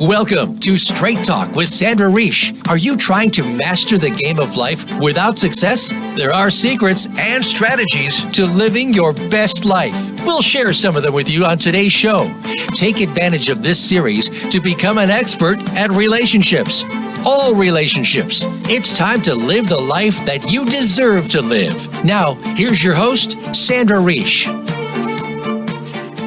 Welcome to Straight Talk with Sandra Reish. Are you trying to master the game of life without success? There are secrets and strategies to living your best life. We'll share some of them with you on today's show. Take advantage of this series to become an expert at relationships. All relationships. It's time to live the life that you deserve to live. Now, here's your host, Sandra Reish.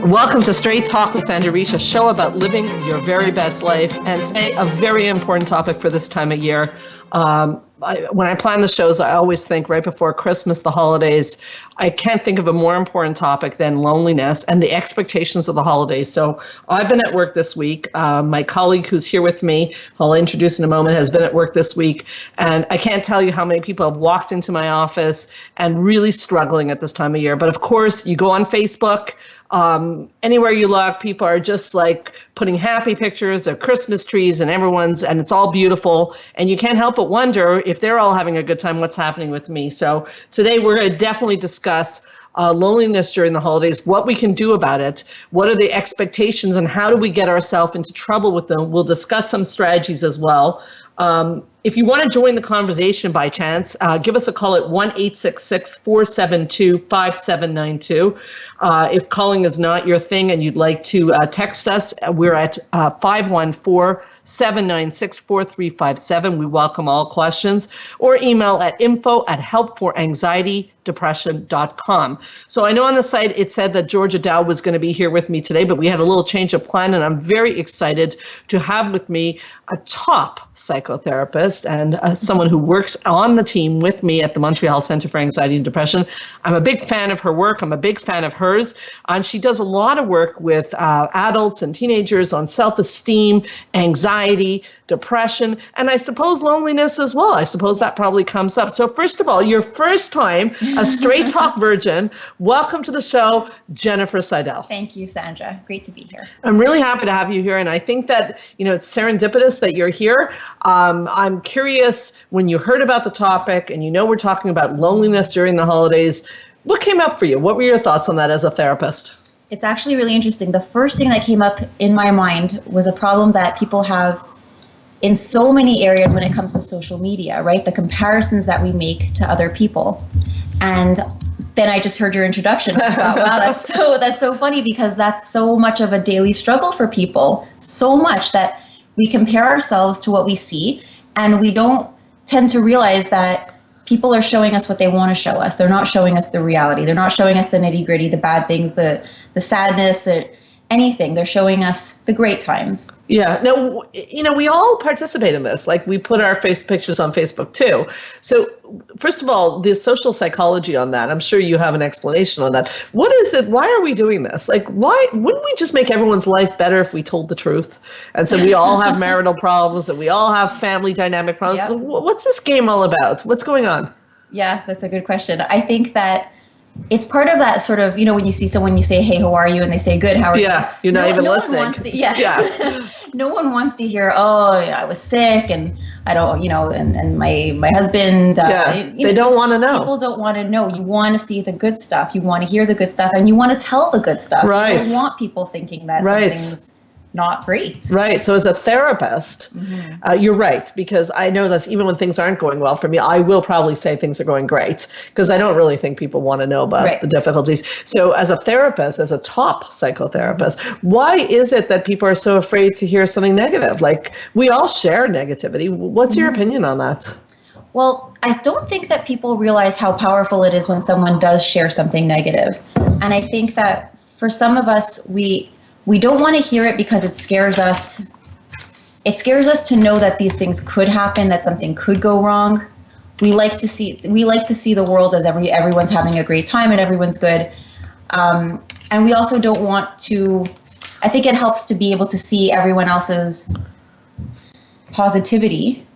Welcome to Straight Talk with Sandra Reish, a show about living your very best life. And today, a very important topic for this time of year. When I plan the shows, I always think right before Christmas, the holidays, I can't think of a more important topic than loneliness and the expectations of the holidays. So I've been at work this week. My colleague who's here with me, who I'll introduce in a moment, has been at work this week. And I can't tell you how many people have walked into my office and really struggling at this time of year. But of course, you go on Facebook. Anywhere you look, people are just like putting happy pictures of Christmas trees and it's all beautiful. And you can't help but wonder if they're all having a good time, what's happening with me. So today we're going to definitely discuss loneliness during the holidays, what we can do about it, what are the expectations, and how do we get ourselves into trouble with them. We'll discuss some strategies as well. If you want to join the conversation by chance, give us a call at 1-866-472-5792. If calling is not your thing and you'd like to text us, we're at 514-796-4357. We welcome all questions. Or email at info@helpforanxietydepression.com. So I know on the site it said that Georgia Dow was going to be here with me today, but we had a little change of plan, and I'm very excited to have with me a top psychotherapist and someone who works on the team with me at the Montreal Center for Anxiety and Depression. I'm a big fan of her work. I'm a big fan of hers. And she does a lot of work with adults and teenagers on self-esteem, anxiety, depression, and I suppose loneliness as well. I suppose that probably comes up. So first of all, your first time, a Straight Talk virgin, welcome to the show, Jennifer Seidel. Thank you, Sandra. Great to be here. I'm really happy to have you here, and I think that, it's serendipitous that you're here. I'm curious, when you heard about the topic, and we're talking about loneliness during the holidays, what came up for you? What were your thoughts on that as a therapist? It's actually really interesting. The first thing that came up in my mind was a problem that people have in so many areas when it comes to social media, right? The comparisons that we make to other people. And then I just heard your introduction. I thought, wow, that's so funny, because that's so much of a daily struggle for people. So much that we compare ourselves to what we see, and we don't tend to realize that people are showing us what they want to show us. They're not showing us the reality. They're not showing us the nitty-gritty, the bad things, the sadness, anything. They're showing us the great times. Yeah. No, we all participate in this. Like, we put our face pictures on Facebook too. So first of all, the social psychology on that, I'm sure you have an explanation on that. What is it? Why are we doing this? Like, why wouldn't we just make everyone's life better if we told the truth? And so we all have marital problems and we all have family dynamic problems. Yep. So what's this game all about? What's going on? Yeah, that's a good question. I think that it's part of that sort of, when you see someone, you say, hey, how are you? And they say, good, how are you? Yeah, you're not even listening. No one wants to hear, oh, I was sick and I don't, and my husband. They don't want to know. People don't want to know. You want to see the good stuff. You want to hear the good stuff, and you want to tell the good stuff. Right. You don't want people thinking that something's not great. Right. So as a therapist, you're right, because I know that even when things aren't going well for me, I will probably say things are going great, because I don't really think people want to know about the difficulties. So as a therapist, as a top psychotherapist, why is it that people are so afraid to hear something negative? Like, we all share negativity. What's your opinion on that? Well, I don't think that people realize how powerful it is when someone does share something negative. And I think that for some of us, we don't want to hear it because it scares us. It scares us to know that these things could happen, that something could go wrong. We like to see the world as everyone's having a great time and everyone's good. And we also don't want to, I think it helps to be able to see everyone else's positivity,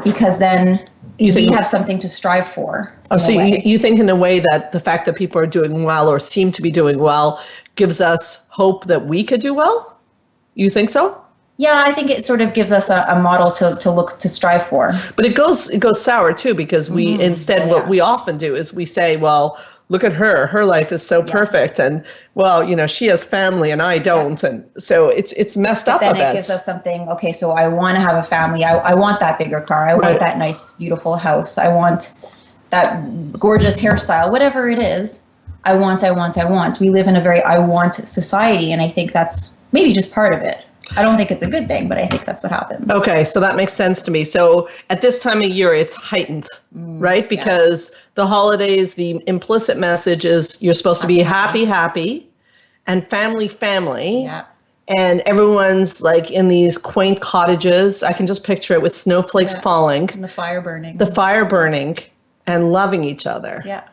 because then we have something to strive for. Oh, so you think in a way that the fact that people are doing well or seem to be doing well gives us hope that we could do well? You think so? Yeah, I think it sort of gives us a model to look to strive for. But it goes sour too, because we instead what we often do is we say, well, look at her life is so perfect, and well, she has family and I don't, and so it's messed up a bit. Then it gives us something. Okay, so I want to have a family. I want that bigger car. I want that nice, beautiful house. I want that gorgeous hairstyle. Whatever it is, I want. We live in a very I want society, and I think that's maybe just part of it. I don't think it's a good thing, but I think that's what happens. Okay, so that makes sense to me. So at this time of year, it's heightened, right? Because the holidays, the implicit message is you're supposed to be happy, and family. Yeah. And everyone's like in these quaint cottages. I can just picture it with snowflakes falling. And the fire burning. And loving each other. Yeah.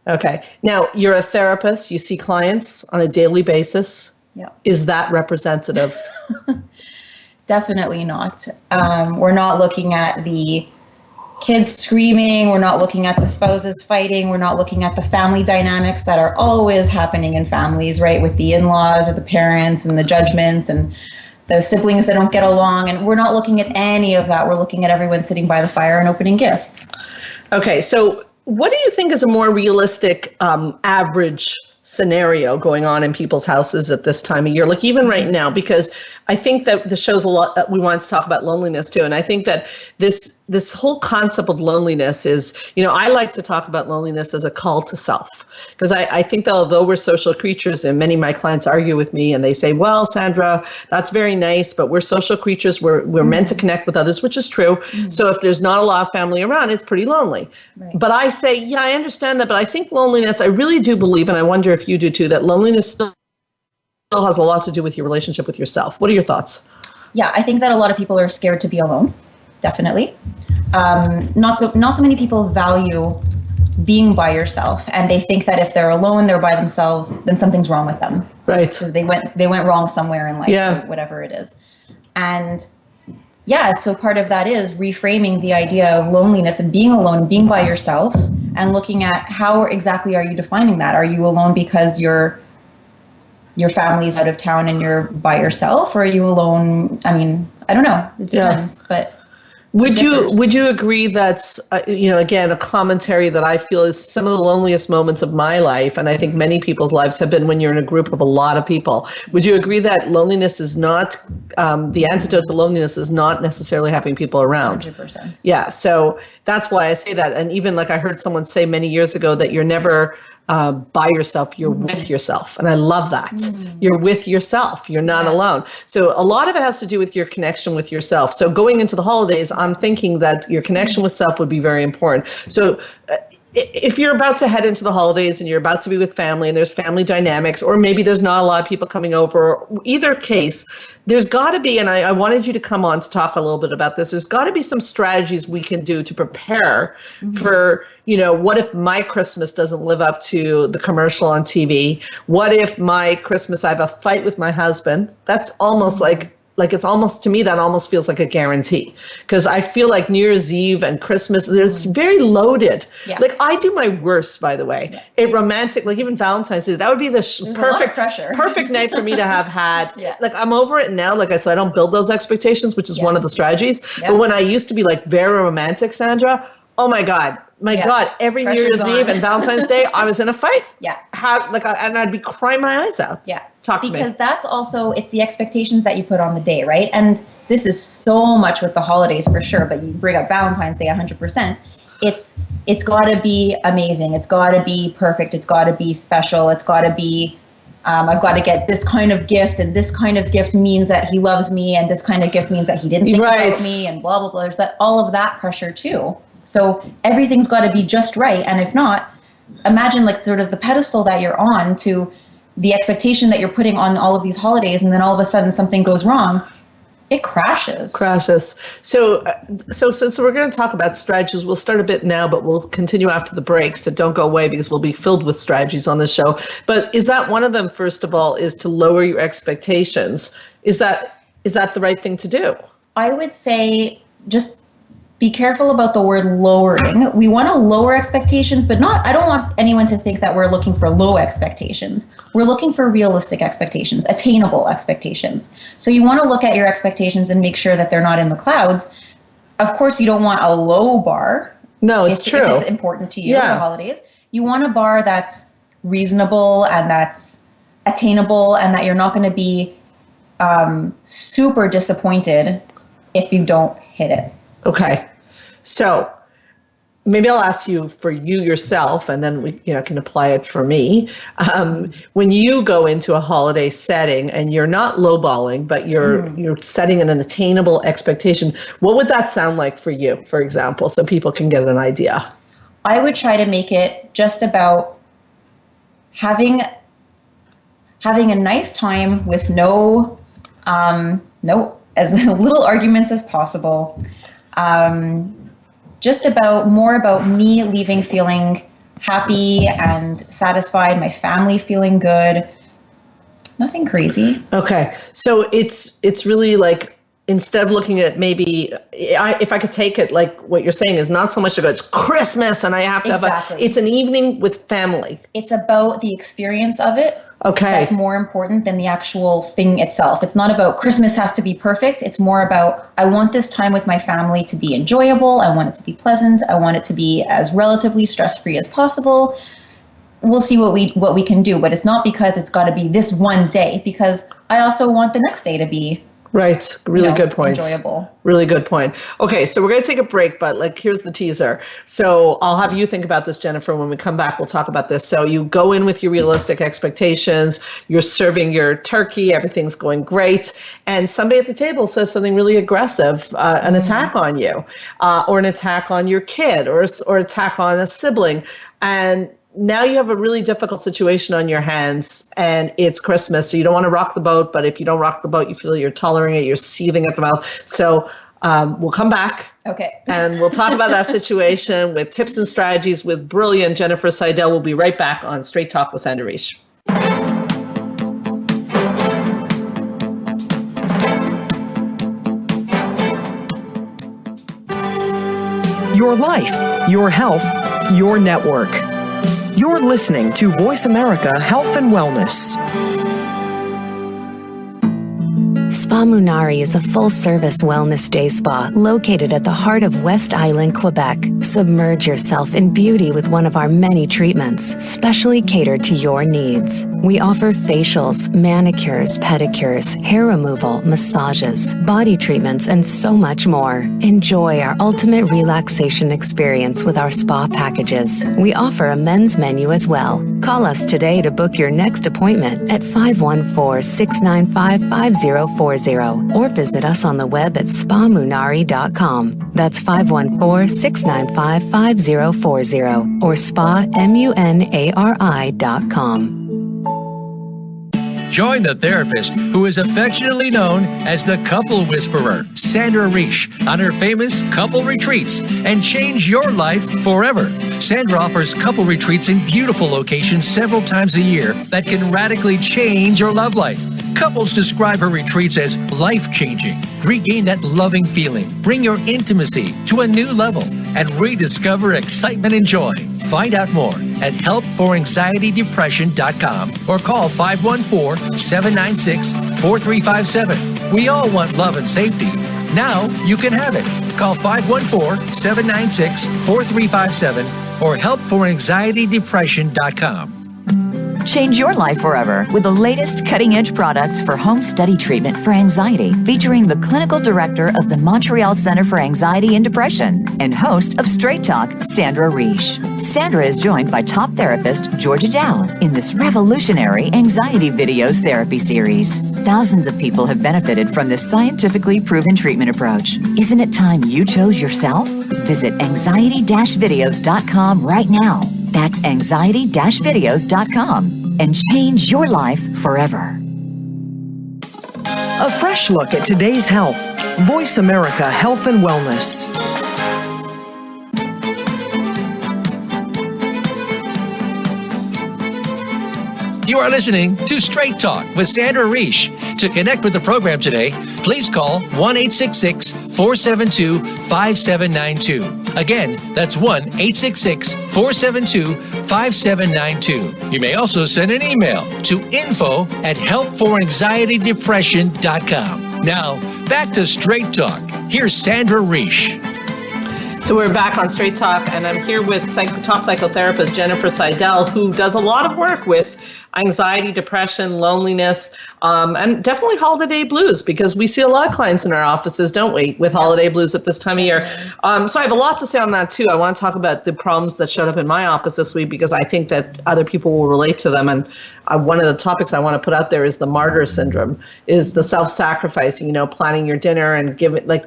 Okay. Now, you're a therapist. You see clients on a daily basis. Yeah. Is that representative? Definitely not. We're not looking at the kids screaming. We're not looking at the spouses fighting. We're not looking at the family dynamics that are always happening in families, right? With the in-laws or the parents and the judgments and the siblings that don't get along. And we're not looking at any of that. We're looking at everyone sitting by the fire and opening gifts. Okay. So what do you think is a more realistic average scenario going on in people's houses at this time of year, like even right now? Because I think that the show's a lot, we want to talk about loneliness too. And I think that this whole concept of loneliness is, I like to talk about loneliness as a call to self, because I think that although we're social creatures, and many of my clients argue with me and they say, well, Sandra, that's very nice, but we're social creatures. We're meant to connect with others, which is true. So if there's not a lot of family around, it's pretty lonely. Right. But I say, yeah, I understand that. But I think loneliness, I really do believe, and I wonder if you do too, that loneliness still has a lot to do with your relationship with yourself. What are your thoughts? Yeah, I think that a lot of people are scared to be alone. Definitely. Not so many people value being by yourself, and they think that if they're alone, they're by themselves, then something's wrong with them. Right. So they went wrong somewhere in life, or whatever it is. And so part of that is reframing the idea of loneliness and being alone, being by yourself, and looking at how exactly are you defining that? Are you alone because your family's out of town and you're by yourself, or are you alone? I mean, I don't know. It depends, but. Would you agree that's, again, a commentary that I feel is some of the loneliest moments of my life, and I think many people's lives have been when you're in a group of a lot of people. Would you agree that loneliness is not, the antidote to loneliness is not necessarily having people around? 100%. Yeah, so that's why I say that. And even like I heard someone say many years ago that you're never by yourself, you're with yourself. And I love that. You're with yourself. You're not alone. So a lot of it has to do with your connection with yourself. So going into the holidays, I'm thinking that your connection with self would be very important. So if you're about to head into the holidays and you're about to be with family and there's family dynamics, or maybe there's not a lot of people coming over, either case, there's got to be, and I wanted you to come on to talk a little bit about this, there's got to be some strategies we can do to prepare for, what if my Christmas doesn't live up to the commercial on TV? What if my Christmas, I have a fight with my husband? That's almost like it's almost, to me, that almost feels like a guarantee, because I feel like New Year's Eve and Christmas, it's very loaded. Yeah. Like I do my worst, by the way. Yeah. It romantic, like even Valentine's Day, that would be the perfect night for me to have had. Yeah. Like I'm over it now. Like I said, I don't build those expectations, which is one of the strategies. Yeah. But when I used to be like very romantic, Sandra, oh my God, every New Year's Eve and Valentine's Day, I was in a fight. Yeah. And I'd be crying my eyes out. Yeah. Talk to me. Because that's also, it's the expectations that you put on the day, right? And this is so much with the holidays for sure, but you bring up Valentine's Day 100%. It's got to be amazing. It's got to be perfect. It's got to be special. It's got to be, I've got to get this kind of gift, and this kind of gift means that he loves me, and this kind of gift means that he didn't think about me, and blah, blah, blah. There's all of that pressure too. So everything's got to be just right. And if not, imagine like sort of the pedestal that you're on to the expectation that you're putting on all of these holidays, and then all of a sudden something goes wrong, it crashes. So we're going to talk about strategies. We'll start a bit now, but we'll continue after the break. So don't go away, because we'll be filled with strategies on this show. But is that one of them, first of all, is to lower your expectations? Is that the right thing to do? I would say just be careful about the word lowering. We want to lower expectations, but I don't want anyone to think that we're looking for low expectations. We're looking for realistic expectations, attainable expectations. So you want to look at your expectations and make sure that they're not in the clouds. Of course, you don't want a low bar. No, it's true. If it's important to you, the holidays. You want a bar that's reasonable and that's attainable, and that you're not going to be super disappointed if you don't hit it. Okay. So maybe I'll ask you for you yourself, and then we can apply it for me. When you go into a holiday setting and you're not lowballing, but you're setting an attainable expectation, what would that sound like for you, for example, so people can get an idea? I would try to make it just about having a nice time with no as little arguments as possible. Just more about me leaving feeling happy and satisfied, my family feeling good. Nothing crazy. Okay. So it's really like, instead of looking at maybe, if I could take it, like what you're saying is not so much to go, it's Christmas and I have to have it's an evening with family. It's about the experience of it. Okay. That's more important than the actual thing itself. It's not about Christmas has to be perfect. It's more about, I want this time with my family to be enjoyable. I want it to be pleasant. I want it to be as relatively stress-free as possible. We'll see what we can do, but it's not because it's got to be this one day, because I also want the next day to be right. Really good point. Enjoyable. Really good point. Okay, so we're going to take a break, but here's the teaser. So I'll have you think about this, Jennifer. When we come back, we'll talk about this. So you go in with your realistic expectations. You're serving your turkey. Everything's going great. And somebody at the table says something really aggressive, an attack on you, or an attack on your kid, or attack on a sibling. And now you have a really difficult situation on your hands, and it's Christmas, so you don't want to rock the boat, but if you don't rock the boat, you feel you're tolerating it, you're seething at the mouth. So we'll come back. Okay. And we'll talk about that situation with tips and strategies with brilliant Jennifer Seidel. We'll be right back on Straight Talk with Sandra Reish. Your life, your health, your network. You're listening to Voice America Health and Wellness. Spa Munari is a full-service wellness day spa located at the heart of West Island, Quebec. Submerge yourself in beauty with one of our many treatments, specially catered to your needs. We offer facials, manicures, pedicures, hair removal, massages, body treatments, and so much more. Enjoy our ultimate relaxation experience with our spa packages. We offer a men's menu as well. Call us today to book your next appointment at 514-695-5040 or visit us on the web at spamunari.com. That's 514-695-5040 or spamunari.com. Join the therapist who is affectionately known as the Couple Whisperer, Sandra Reish, on her famous couple retreats, and change your life forever. Sandra offers couple retreats in beautiful locations several times a year that can radically change your love life. Couples describe her retreats as life-changing. Regain that loving feeling, bring your intimacy to a new level, and rediscover excitement and joy. Find out more at helpforanxietydepression.com or call 514-796-4357. We all want love and safety. Now you can have it. Call 514-796-4357 or helpforanxietydepression.com. Change your life forever with the latest cutting-edge products for home study treatment for anxiety, featuring the clinical director of the Montreal Center for Anxiety and Depression and host of Straight Talk, Sandra Reish. Sandra is joined by top therapist Georgia Dow in this revolutionary anxiety videos therapy series. Thousands of people have benefited from this scientifically proven treatment approach. Isn't it time you chose yourself? Visit anxiety-videos.com right now. That's anxiety-videos.com and change your life forever. A fresh look at today's health. Voice America Health and Wellness. You are listening to Straight Talk with Sandra Reish. To connect with the program today, please call 1-866-472-5792. Again, that's 1-866-472-5792. You may also send an email to info@helpforanxietydepression.com. Now, back to Straight Talk. Here's Sandra Reish. So we're back on Straight Talk, and I'm here with top psychotherapist Jennifer Seidel, who does a lot of work with anxiety, depression, loneliness, and definitely holiday blues, because we see a lot of clients in our offices, don't we, with holiday blues at this time of year. So I have a lot to say on that too. I want to talk about the problems that showed up in my office this week, because I think that other people will relate to them. And one of the topics I want to put out there is the martyr syndrome, is the self-sacrificing, planning your dinner and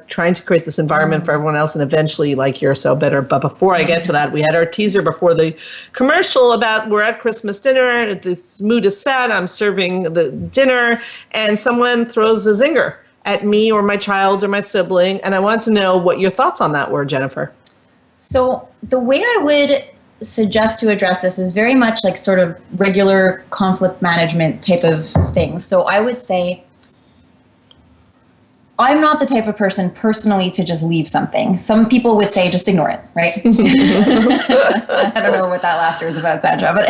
trying to create this environment for everyone else, and eventually you're so bitter. But before I get to that, we had our teaser before the commercial about we're at Christmas dinner, the mood is set, I'm serving the dinner, and someone throws a zinger at me or my child or my sibling, and I want to know what your thoughts on that were, Jennifer. So the way I would suggest to address this is very much like sort of regular conflict management type of things. So I would say, I'm not the type of person personally to just leave something. Some people would say just ignore it, right? I don't know what that laughter is about, Sandra, but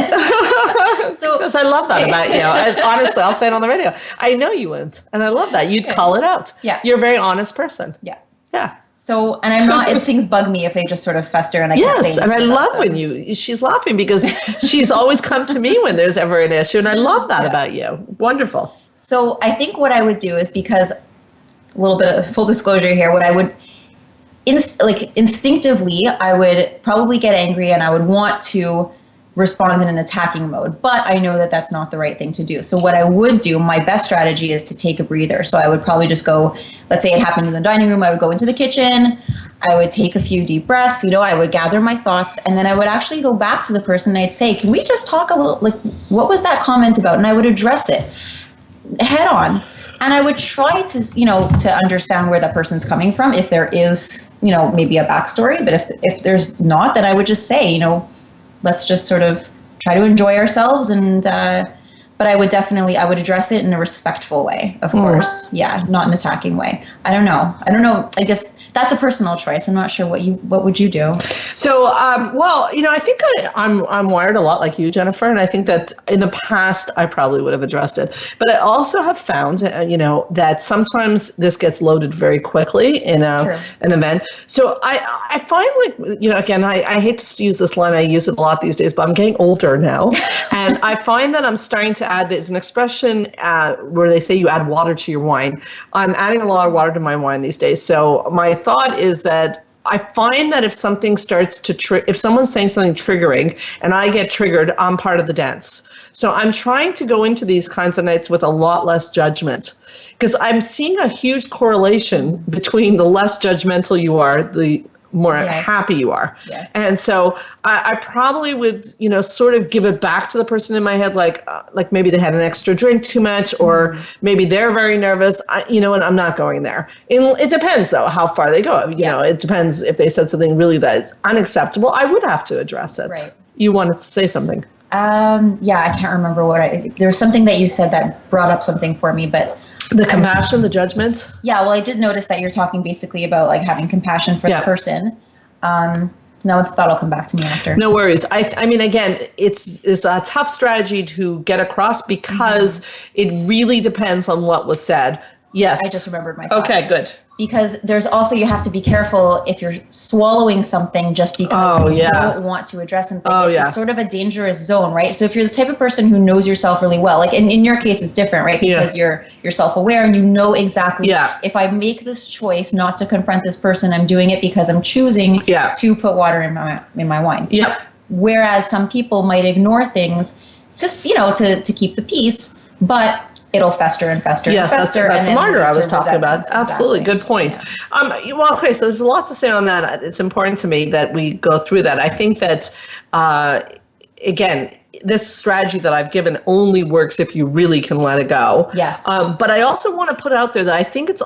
because I love that about you. Honestly, I'll say it on the radio. I know you wouldn't, and I love that. You'd call it out. Yeah. You're a very honest person. Yeah. Yeah. So, and I'm not, things bug me if they just sort of fester and I can't say Yes, and I anything love about when she's laughing, because she's always come to me when there's ever an issue, and I love that about you. Wonderful. So I think what I would do is, because a little bit of full disclosure here, what I would instinctively, I would probably get angry and I would want to respond in an attacking mode, but I know that that's not the right thing to do. So what I would do, my best strategy is to take a breather. So I would probably just go, let's say it happened in the dining room, I would go into the kitchen, I would take a few deep breaths, I would gather my thoughts, and then I would actually go back to the person and I'd say, can we just talk a little, what was that comment about? And I would address it head on. And I would try to, to understand where that person's coming from, if there is, maybe a backstory. But if there's not, then I would just say, let's just sort of try to enjoy ourselves. And but I would address it in a respectful way, of course. Yeah, not an attacking way. I don't know. I guess that's a personal choice. I'm not sure what would you do? So, I think I'm wired a lot like you, Jennifer, and I think that in the past I probably would have addressed it. But I also have found, that sometimes this gets loaded very quickly in an event. So I find again, I hate to use this line, I use it a lot these days, but I'm getting older now, and I find that I'm starting to add, there's an expression where they say you add water to your wine. I'm adding a lot of water to my wine these days. So my thought is that I find that if something starts to if someone's saying something triggering and I get triggered, I'm part of the dance. So I'm trying to go into these kinds of nights with a lot less judgment, because I'm seeing a huge correlation between the less judgmental you are, the more happy you are. Yes. And so I probably would, sort of give it back to the person in my head, like maybe they had an extra drink too much, or maybe they're very nervous, and I'm not going there. It depends, though, how far they go. It depends if they said something really that is unacceptable. I would have to address it. Right. You wanted to say something. I can't remember there was something that you said that brought up something for me, but the compassion, the judgment. Yeah, well, I did notice that you're talking basically about having compassion for the person. No, I thought it'll come back to me after. No worries. I mean, again, it's a tough strategy to get across, because it really depends on what was said. Yes. I just remembered my thought. Okay, good. Because there's also, you have to be careful if you're swallowing something just because you don't want to address something. It's sort of a dangerous zone, right? So if you're the type of person who knows yourself really well, in your case, it's different, right? Because you're self-aware and you know exactly, if I make this choice not to confront this person, I'm doing it because I'm choosing to put water in my wine. Yep. Whereas some people might ignore things just, to keep the peace, but it'll fester and fester and fester. That's the martyr I was talking about. Exactly. Absolutely. Good point. Okay, so there's a lot to say on that. It's important to me that we go through that. I think that, again, this strategy that I've given only works if you really can let it go. Yes. But I also want to put out there that I think this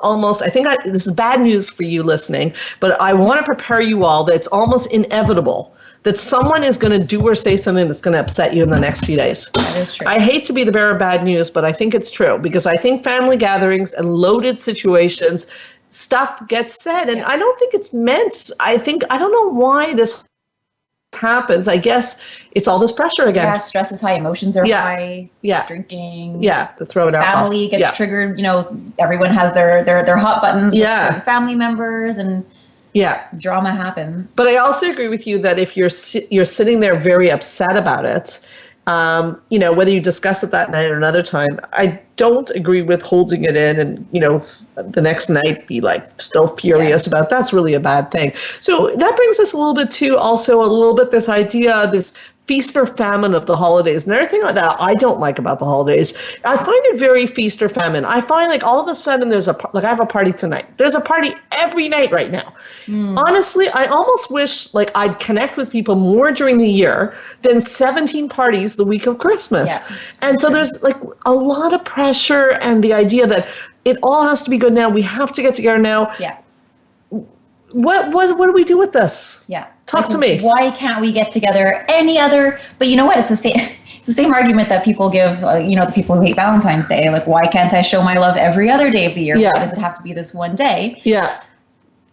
is bad news for you listening, but I want to prepare you all that it's almost inevitable that someone is going to do or say something that's going to upset you in the next few days. That is true. I hate to be the bearer of bad news, but I think it's true, because I think family gatherings and loaded situations, stuff gets said, and I don't think it's meant. I don't know why this happens. I guess it's all this pressure again. Yeah, stress is high, emotions are high. Yeah. Drinking. Yeah, the throw it out. Family gets triggered. Everyone has their hot buttons with certain family members, and drama happens. But I also agree with you that if you're sitting there very upset about it, whether you discuss it that night or another time, I don't agree with holding it in and, the next night be like still furious about that's really a bad thing. So that brings us a little bit to also a little bit this idea, this feast or famine of the holidays. Another thing that I don't like about the holidays, I find it very feast or famine. I find like all of a sudden I have a party tonight. There's a party every night right now. Honestly, I almost wish like I'd connect with people more during the year than 17 parties the week of Christmas. Yeah, and so there's like a lot of pressure and the idea that it all has to be good now. We have to get together now. Yeah. What do we do with this? Yeah. Talk to me. Why can't we get together any other? But you know what? It's the same argument that people give. The people who hate Valentine's Day. Like, why can't I show my love every other day of the year? Yeah. Why does it have to be this one day? Yeah.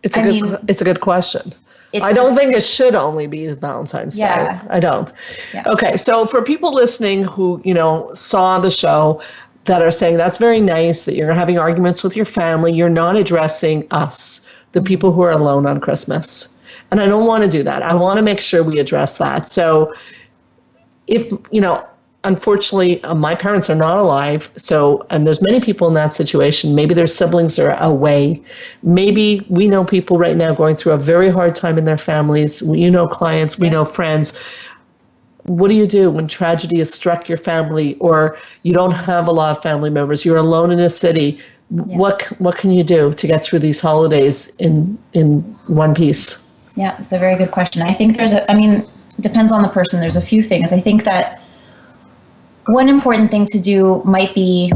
It's a good question. I don't think it should only be Valentine's Day. I don't. Yeah. Okay. So for people listening who, saw the show that are saying that's very nice that you're having arguments with your family, you're not addressing us, the people who are alone on Christmas. And I don't want to do that. I want to make sure we address that. So if, unfortunately, my parents are not alive. And there's many people in that situation. Maybe their siblings are away. Maybe we know people right now going through a very hard time in their families. Clients, we know friends. What do you do when tragedy has struck your family, or you don't have a lot of family members? You're alone in a city. Yeah. What can you do to get through these holidays in one piece? Yeah, it's a very good question. I think it depends on the person. There's a few things. I think that one important thing to do might be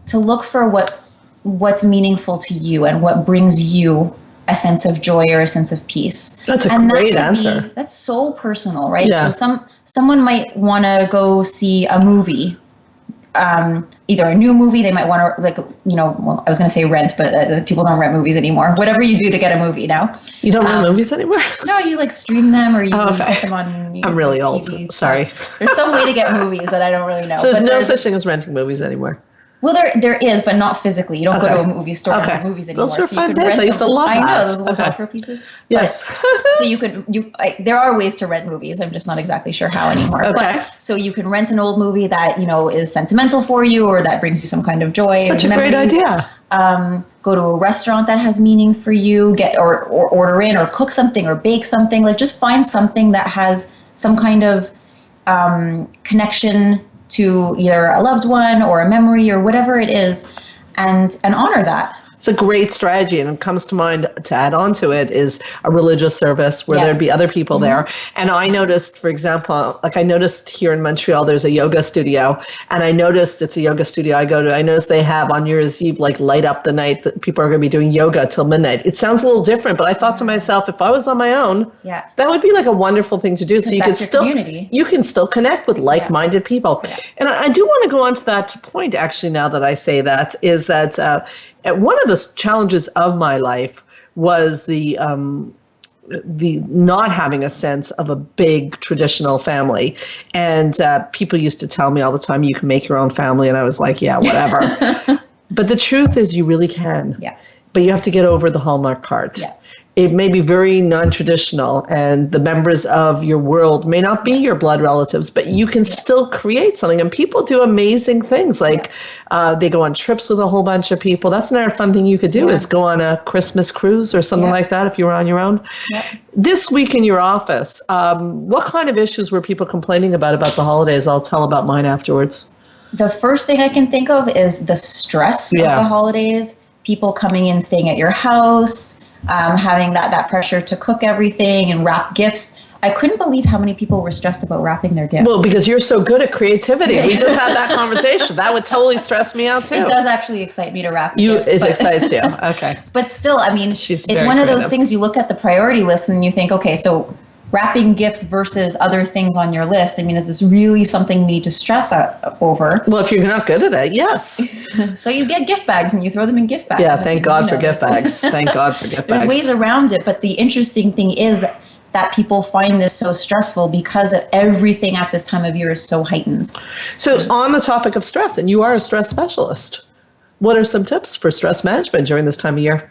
to look for what's meaningful to you and what brings you a sense of joy or a sense of peace. That's a great answer. That's so personal, right? Yeah. So someone might want to go see a movie. Either a new movie, they might want to I was going to say rent, but people don't rent movies anymore. Whatever you do to get a movie now. You don't rent movies anymore? No, you stream them or you put them on I'm really old. Sorry. There's some way to get movies that I don't really know. So there's no such thing as renting movies anymore? Well, there is, but not physically. You don't go to a movie store and rent movies anymore. Those were fun days. I used to love that. I know, those little Velcro pieces. Yes. So there are ways to rent movies. I'm just not exactly sure how anymore. Okay. But, so you can rent an old movie that, is sentimental for you or that brings you some kind of joy. Such a great idea. Go to a restaurant that has meaning for you, or order in or cook something or bake something. Like just find something that has some kind of connection to either a loved one or a memory or whatever it is, and honor that. It's a great strategy, and it comes to mind to add on to it is a religious service where there'd be other people there. And I noticed, for example, here in Montreal, there's a yoga studio, and I noticed it's a yoga studio I go to. I noticed they have on New Year's Eve, light up the night that people are going to be doing yoga till midnight. It sounds a little different, but I thought to myself, if I was on my own, that would be like a wonderful thing to do. So you can still connect with like-minded people. Yeah. And I do want to go on to that point, actually, now that I say that, is that one of the challenges of my life was the not having a sense of a big traditional family. And people used to tell me all the time, you can make your own family. And I was like, yeah, whatever. But the truth is you really can. Yeah. But you have to get over the Hallmark card. Yeah. It may be very non-traditional, and the members of your world may not be your blood relatives, but you can still create something. And people do amazing things, like they go on trips with a whole bunch of people. That's another fun thing you could do is go on a Christmas cruise or something like that if you were on your own. Yeah. This week in your office, what kind of issues were people complaining about the holidays? I'll tell about mine afterwards. The first thing I can think of is the stress of the holidays, people coming in, staying at your house, having that pressure to cook everything and wrap gifts. I couldn't believe how many people were stressed about wrapping their gifts. Well, because you're so good at creativity. We just had that conversation. That would totally stress me out too. It does actually excite me to wrap gifts. It excites you. Okay. But still, it's one of those things you look at the priority list and you think, okay, so wrapping gifts versus other things on your list. I mean, is this really something you need to stress over? Well, if you're not good at it, yes. So you get gift bags and you throw them in gift bags. Yeah, thank God for gift bags. Thank God for gift bags. There's ways around it, but the interesting thing is that people find this so stressful because of everything at this time of year is so heightened. So on the topic of stress, and you are a stress specialist, what are some tips for stress management during this time of year?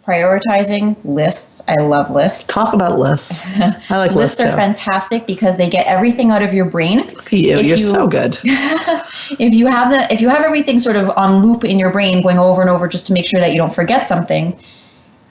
Prioritizing lists. I love lists. Talk about lists. I like lists are fantastic because they get everything out of your brain. Look at you. You're so good. If you have everything sort of on loop in your brain going over and over just to make sure that you don't forget something,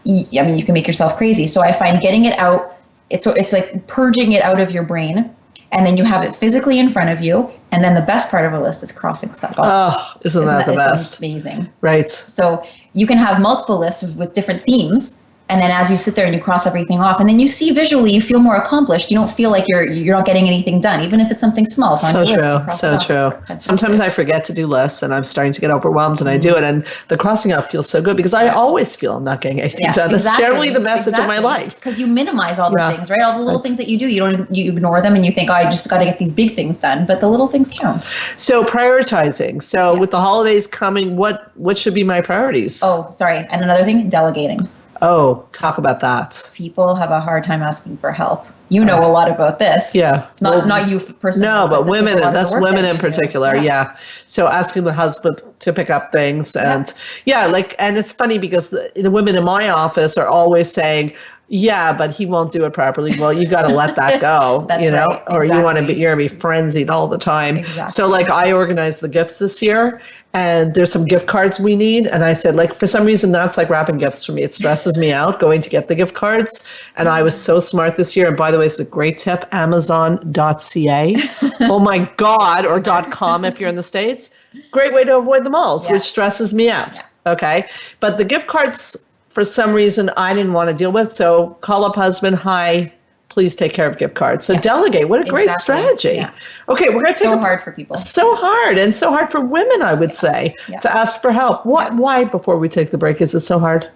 I mean, you can make yourself crazy. So I find getting it out, it's like purging it out of your brain, and then you have it physically in front of you. And then the best part of a list is crossing stuff off. Oh, isn't that the best? It's amazing. Right. So you can have multiple lists with different themes. And then as you sit there and you cross everything off, and then you see visually, you feel more accomplished. You don't feel like you're not getting anything done, even if it's something small. So true. Sometimes I forget to do lists, and I'm starting to get overwhelmed, and I do it, and the crossing off feels so good because I always feel I'm not getting anything done. That's generally the message of my life. Because you minimize all the things, right? All the little things that you do, you ignore them, and you think, oh, I just got to get these big things done. But the little things count. So prioritizing. So with the holidays coming, what should be my priorities? Oh, sorry. And another thing, delegating. Oh, talk about that. People have a hard time asking for help. You know a lot about this. Yeah. Not you personally. No, but women, that's women in particular. Yeah. So asking the husband to pick up things and and it's funny because the women in my office are always saying, yeah, but he won't do it properly. Well, you got to let that go, That's right. Exactly. Or you're going to be frenzied all the time. Exactly. So like I organized the gifts this year, and there's some gift cards we need. And I said, like, for some reason, that's like wrapping gifts for me. It stresses me out going to get the gift cards. And I was so smart this year. And by the way, it's a great tip, Amazon.ca. Oh my God, or .com if you're in the States. Great way to avoid the malls, which stresses me out. Yeah. Okay. But the gift cards, for some reason, I didn't want to deal with. So call up husband, hi, please take care of gift cards. So delegate. What a great strategy. Yeah. Okay, we're going to take so hard for people. So hard, and so hard for women, I would say, to ask for help. Why, before we take the break, is it so hard?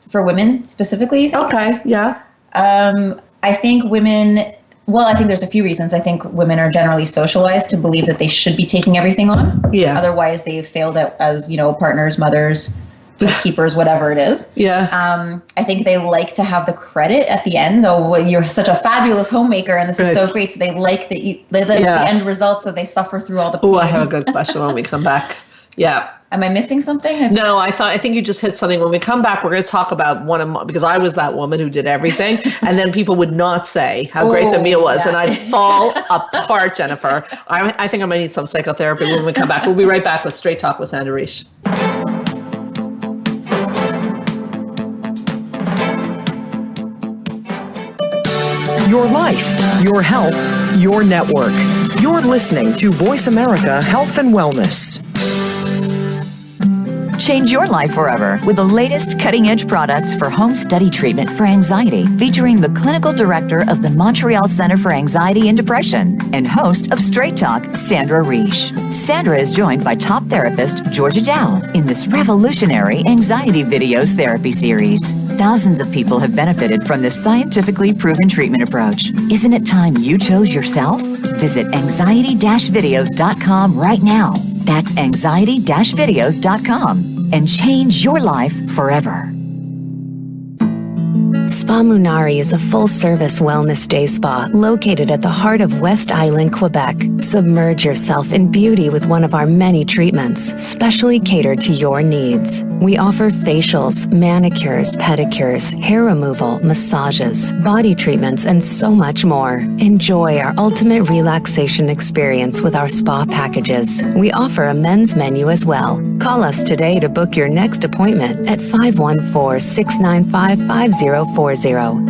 For women specifically? Okay, yeah. I think women, I think there's a few reasons. I think women are generally socialized to believe that they should be taking everything on. Yeah. Otherwise, they've failed as, partners, mothers, housekeepers, whatever it is. Yeah. I think they like to have the credit at the end. Oh, well, you're such a fabulous homemaker, and this is so great. So they like the end result, so they suffer through all the pain. Oh, I have a good question when we come back. Yeah. Am I missing something? No, I think you just hit something. When we come back, we're going to talk about because I was that woman who did everything, and then people would not say how great the meal was, and I'd fall apart, Jennifer. I think I might need some psychotherapy when we come back. We'll be right back with Straight Talk with Sandra Reish. Your life, your health, your network. You're listening to Voice America Health and Wellness. Change your life forever with the latest cutting-edge products for home study treatment for anxiety, featuring the clinical director of the Montreal Center for Anxiety and Depression and host of Straight Talk, Sandra Reish. Sandra is joined by top therapist Georgia Dow in this revolutionary anxiety videos therapy series. Thousands of people have benefited from this scientifically proven treatment approach. Isn't it time you chose yourself? Visit anxiety-videos.com right now. That's anxiety-videos.com and change your life forever. Spa Munari is a full-service wellness day spa located at the heart of West Island, Quebec. Submerge yourself in beauty with one of our many treatments, specially catered to your needs. We offer facials, manicures, pedicures, hair removal, massages, body treatments, and so much more. Enjoy our ultimate relaxation experience with our spa packages. We offer a men's menu as well. Call us today to book your next appointment at 514-695-5040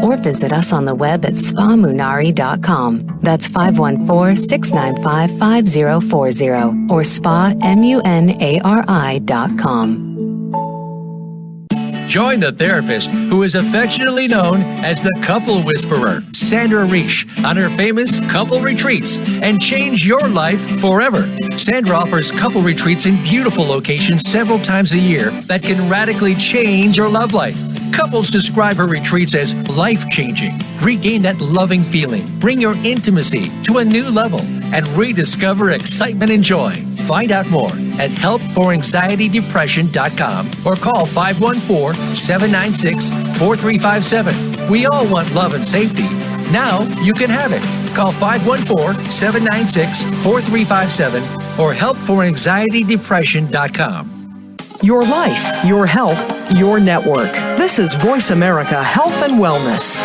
or visit us on the web at spamunari.com. That's 514-695-5040 or spamunari.com. Join the therapist who is affectionately known as the Couple Whisperer, Sandra Reish, on her famous couple retreats and change your life forever. Sandra offers couple retreats in beautiful locations several times a year that can radically change your love life. Couples describe her retreats as life-changing. Regain that loving feeling, bring your intimacy to a new level, and rediscover excitement and joy. Find out more at helpforanxietydepression.com or call 514-796-4357. We all want love and safety. Now you can have it. Call 514-796-4357 or helpforanxietydepression.com. Your life, your health, your network. This is Voice America Health and Wellness.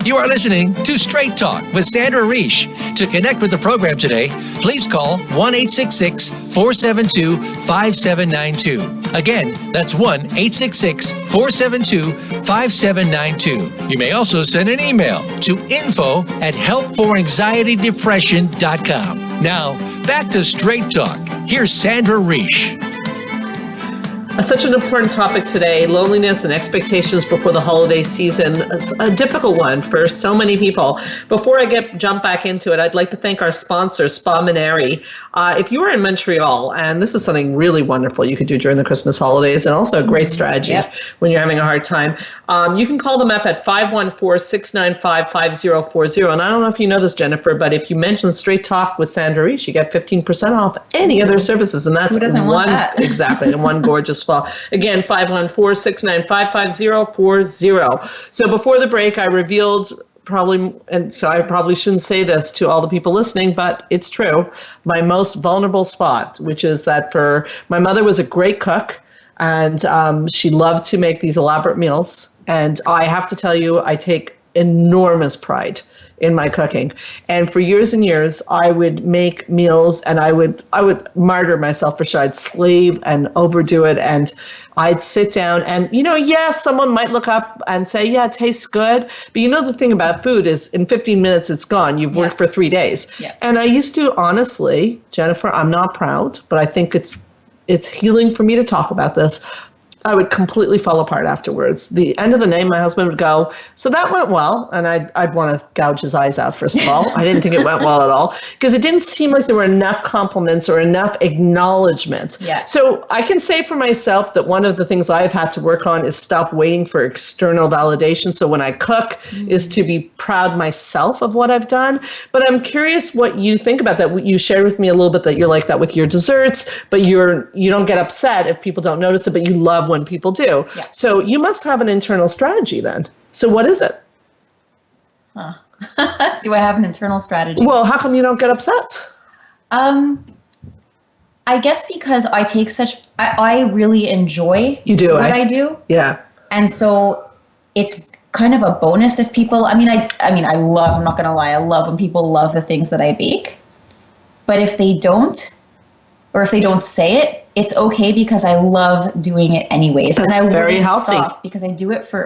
You are listening to Straight Talk with Sandra Reish. To connect with the program today, please call 1-866-472-5792. Again, that's 1-866-472-5792. You may also send an email to info@helpforanxietydepression.com. Now, back to Straight Talk. Here's Sandra Reish. Such an important topic today, loneliness and expectations before the holiday season. It's a difficult one for so many people. Before I jump back into it, I'd like to thank our sponsor, Spa Minari. If you are in Montreal, and this is something really wonderful you could do during the Christmas holidays, and also a great strategy when you're having a hard time, you can call them up at 514-695-5040. And I don't know if you know this, Jennifer, but if you mention Straight Talk with Sandra Reish, you get 15% off any other services. And that's Who doesn't want that? Exactly, and one gorgeous fall. Again, 514-695-5040. So before the break, I revealed and so I probably shouldn't say this to all the people listening, but it's true, my most vulnerable spot, which is that my mother was a great cook, and she loved to make these elaborate meals. And I have to tell you, I take enormous pride in my cooking. And for years and years, I would make meals, and I would martyr myself for sure. I'd slave and overdo it, and I'd sit down and, yes, someone might look up and say, yeah, it tastes good. But the thing about food is in 15 minutes, it's gone. You've worked for 3 days. Yeah. And I used to, honestly, Jennifer, I'm not proud, but I think it's healing for me to talk about this. I would completely fall apart afterwards. The end of the day, my husband would go, so that went well. And I'd want to gouge his eyes out, first of all. I didn't think it went well at all, because it didn't seem like there were enough compliments or enough acknowledgement. Yeah. So I can say for myself that one of the things I've had to work on is stop waiting for external validation. So when I cook is to be proud myself of what I've done. But I'm curious what you think about that. You shared with me a little bit that you're like that with your desserts, but you don't get upset if people don't notice it, but you love when people do. Yeah. So you must have an internal strategy then. So what is it? Do I have an internal strategy? Well, how come you don't get upset? I guess because I take I really enjoy what I do. Yeah. And so it's kind of a bonus if people, I love, I'm not going to lie, I love when people love the things that I bake. But if they don't, or if they don't say it, it's okay, because I love doing it anyways. That's and I very healthy. Because I do it I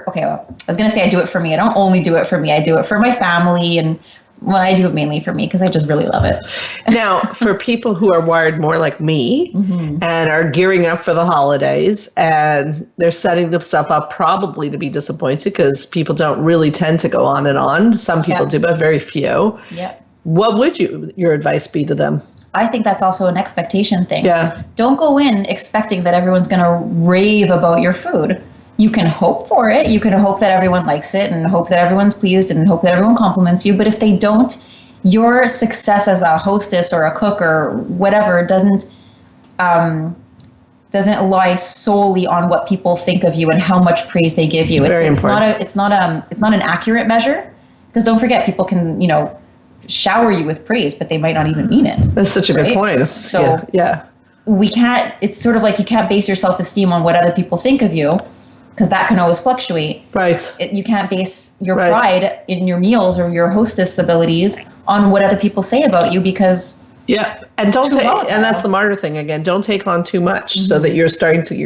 was going to say I do it for me. I don't only do it for me. I do it for my family, and I do it mainly for me because I just really love it. Now, for people who are wired more like me and are gearing up for the holidays, and they're setting themselves up probably to be disappointed, because people don't really tend to go on and on. Some people do, but very few. Yeah. What would your advice be to them? I think that's also an expectation thing. Yeah. Don't go in expecting that everyone's going to rave about your food. You can hope for it. You can hope that everyone likes it, and hope that everyone's pleased, and hope that everyone compliments you. But if they don't, your success as a hostess or a cook or whatever doesn't lie solely on what people think of you and how much praise they give you. It's not an accurate measure, because don't forget, people can, shower you with praise, but they might not even mean it. That's such a good point. So we can't, it's sort of like you can't base your self-esteem on what other people think of you, because that can always fluctuate. Right. You can't base your pride in your meals or your hostess abilities on what other people say about you, because and that's the martyr thing again. Don't take on too much, so that your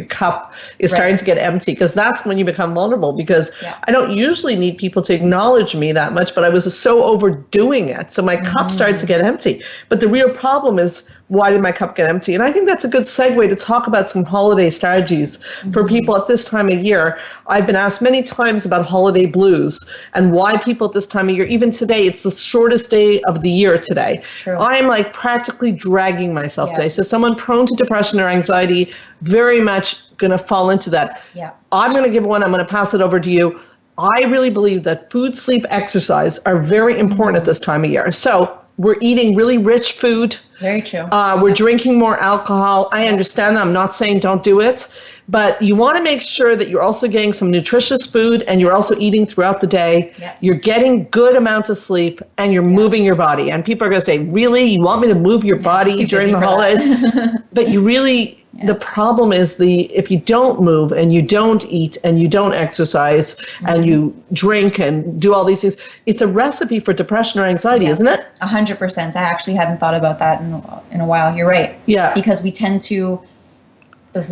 cup is starting to get empty, because that's when you become vulnerable. Because I don't usually need people to acknowledge me that much, but I was so overdoing it, so my cup started to get empty. But the real problem is, why did my cup get empty? And I think that's a good segue to talk about some holiday strategies for people at this time of year. I've been asked many times about holiday blues and why people at this time of year, even today, it's the shortest day of the year today. I'm like practically dragging myself Yeah. today. So someone prone to depression or anxiety, very much going to fall into that. Yeah. I'm going to give one. I'm going to pass it over to you. I really believe that food, sleep, exercise are very important at this time of year. So we're eating really rich food. Very true. We're drinking more alcohol. I understand that. I'm not saying don't do it, but you want to make sure that you're also getting some nutritious food and you're also eating throughout the day. Yeah. You're getting good amounts of sleep and you're moving your body. And people are going to say, really? You want me to move your body too during busy the for holidays? that. But you really, the problem is if you don't move and you don't eat and you don't exercise and you drink and do all these things, it's a recipe for depression or anxiety, isn't it? 100%. I actually hadn't thought about that in a while. You're right. Yeah. Because we tend to,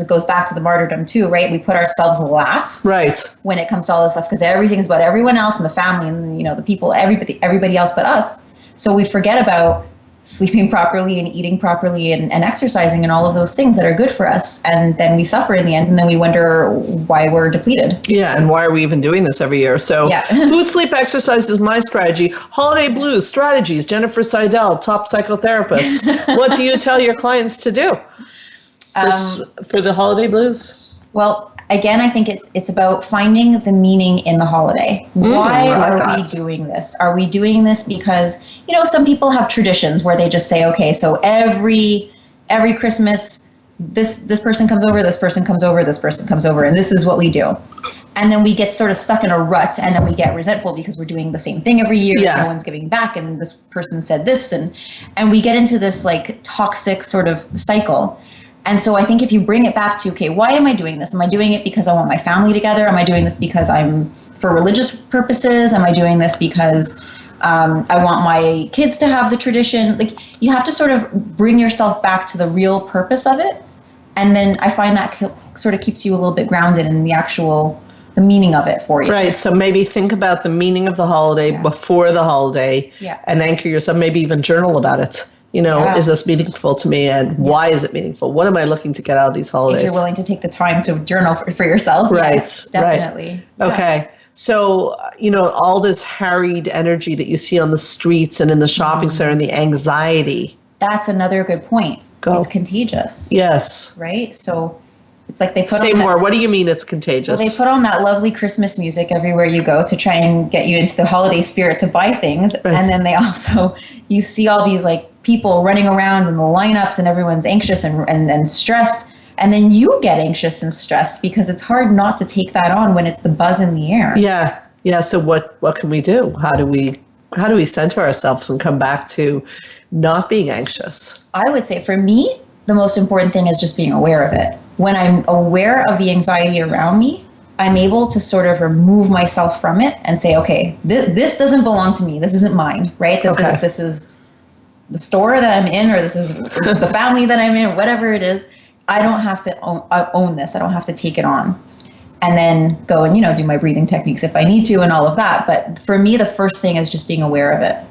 goes back to the martyrdom too, right? We put ourselves last Right. when it comes to all this stuff because everything's about everyone else and the family and, you know, the people, everybody else but us. So we forget about sleeping properly and eating properly and exercising and all of those things that are good for us. And then we suffer in the end and then we wonder why we're depleted. Yeah, and why are we even doing this every year? So Yeah. food, sleep, exercise is my strategy. Holiday blues, strategies, Jennifer Seidel, top psychotherapist. What do you tell your clients to do for the holiday blues? Well, again, I think it's about finding the meaning in the holiday. Why I like are we that. doing this? Are we doing this because, you know, some people have traditions where they just say, okay, so every Christmas, this person comes over, this person comes over, this person comes over, and this is what we do. And then we get sort of stuck in a rut and then we get resentful because we're doing the same thing every year. Yeah. No one's giving back and this person said this and we get into this like toxic sort of cycle. And so I think if you bring it back to, okay, why am I doing this? Am I doing it because I want my family together? Am I doing this because I'm for religious purposes? Am I doing this because I want my kids to have the tradition? Like you have to sort of bring yourself back to the real purpose of it. And then I find that sort of keeps you a little bit grounded in the meaning of it for you. Right, so maybe think about the meaning of the holiday before the holiday and anchor yourself, maybe even journal about it. You know, is this meaningful to me and why is it meaningful? What am I looking to get out of these holidays? If you're willing to take the time to journal for yourself. Right, yes, definitely. Right. Okay. So, you know, all this harried energy that you see on the streets and in the shopping center and the anxiety. That's another good point. Go. It's contagious. Yes. Right? So it's like they put Say on more. What do you mean it's contagious? Well, they put on that lovely Christmas music everywhere you go to try and get you into the holiday spirit to buy things. Right. And then they also, you see all these like people running around in the lineups and everyone's anxious and stressed. And then you get anxious and stressed because it's hard not to take that on when it's the buzz in the air. Yeah. Yeah. So what can we do? How do we center ourselves and come back to not being anxious? I would say for me, the most important thing is just being aware of it. When I'm aware of the anxiety around me, I'm able to sort of remove myself from it and say, okay, this doesn't belong to me. This isn't mine, right? This is the store that I'm in, or this is the family that I'm in, whatever it is. I don't have to own this. I don't have to take it on. And then go and, you know, do my breathing techniques if I need to and all of that. But for me, the first thing is just being aware of it.